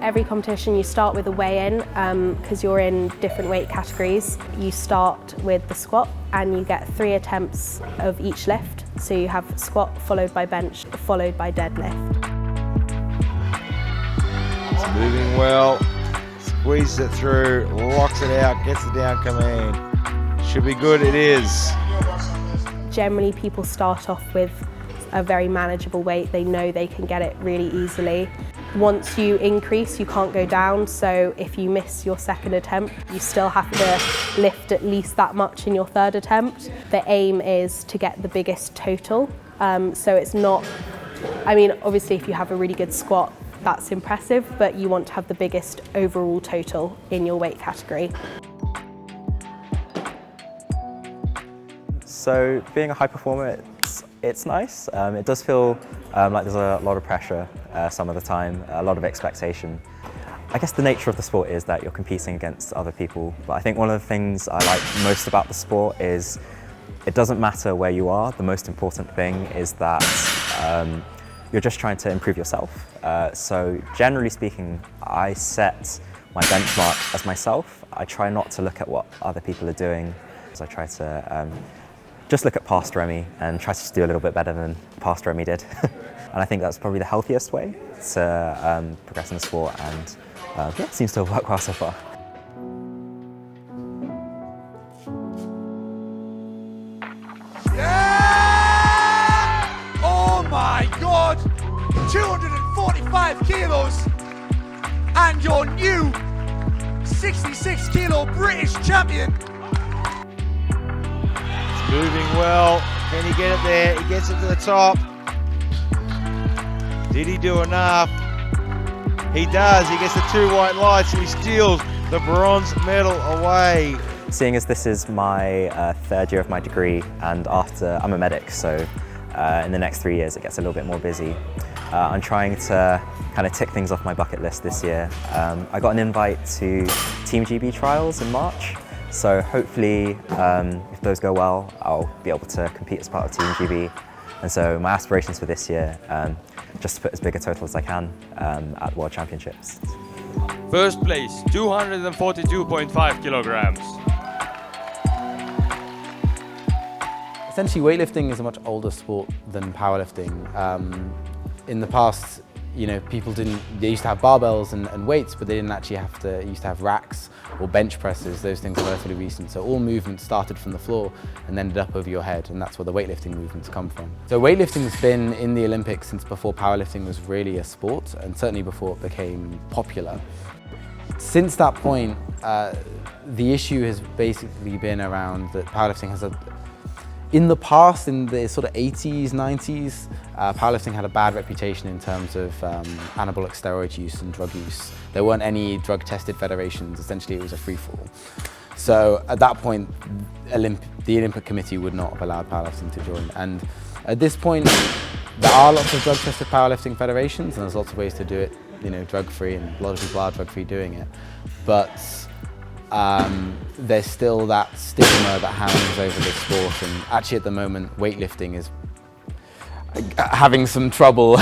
Every competition you start with a weigh-in because you're in different weight categories. You start with the squat and you get 3 attempts of each lift. So you have squat followed by bench followed by deadlift. It's moving well, squeezes it through, locks it out, gets the down command. Should be good, it is. Generally people start off with a very manageable weight. They know they can get it really easily. Once you increase, you can't go down, so if you miss your 2nd attempt, you still have to lift at least that much in your 3rd attempt. The aim is to get the biggest total, so it's not, I mean, obviously if you have a really good squat, that's impressive, but you want to have the biggest overall total in your weight category. So being a high performer, it's nice. It does feel like there's a lot of pressure some of the time, a lot of expectation. I guess the nature of the sport is that you're competing against other people, but I think one of the things I like most about the sport is it doesn't matter where you are. The most important thing is that you're just trying to improve yourself. So generally speaking, I set my benchmark as myself. I try not to look at what other people are doing. So I try to just look at past Remy and try to just do a little bit better than past Remy did. And I think that's probably the healthiest way to progress in the sport, and yeah, it seems to have worked well so far. Yeah! Oh my God! 245 kilos and your new 66 kilo British champion. Moving well, can he get it there? He gets it to the top. Did he do enough? He does, he gets the 2 white lights and he steals the bronze medal away. Seeing as this is my 3rd year of my degree, and after I'm a medic, so in the next 3 years it gets a little bit more busy. I'm trying to kind of tick things off my bucket list this year. I got an invite to Team GB trials in March. So hopefully, if those go well, I'll be able to compete as part of Team GB. And so my aspirations for this year, just to put as big a total as I can at World Championships. First place, 242.5 kilograms. Essentially, weightlifting is a much older sport than powerlifting. In the past, you know, they used to have barbells and weights, but they didn't actually used to have racks or bench presses. Those things are relatively recent. So all movement started from the floor and ended up over your head, and that's where the weightlifting movements come from. So weightlifting has been in the Olympics since before powerlifting was really a sport, and certainly before it became popular. Since that point, the issue has basically been around that powerlifting has in the past, in the sort of 80s, 90s, powerlifting had a bad reputation in terms of anabolic steroid use and drug use. There weren't any drug-tested federations. Essentially, it was a free-for-all. So at that point, the Olympic Committee would not have allowed powerlifting to join. And at this point, there are lots of drug-tested powerlifting federations, and there's lots of ways to do it, you know, drug-free, and a lot of people are drug-free doing it. But there's still that stigma that hangs over the sport, and actually at the moment weightlifting is having some trouble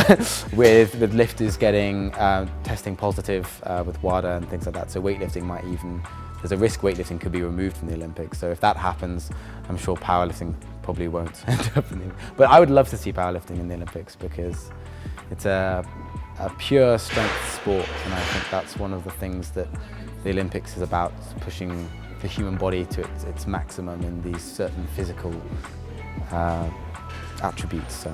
with lifters getting testing positive with WADA and things like that. So weightlifting might even, there's a risk weightlifting could be removed from the Olympics. So if that happens, I'm sure powerlifting probably won't end up in the, but I would love to see powerlifting in the Olympics because it's a pure strength sport, and I think that's one of the things that the Olympics is about, pushing the human body to its maximum in these certain physical attributes. So.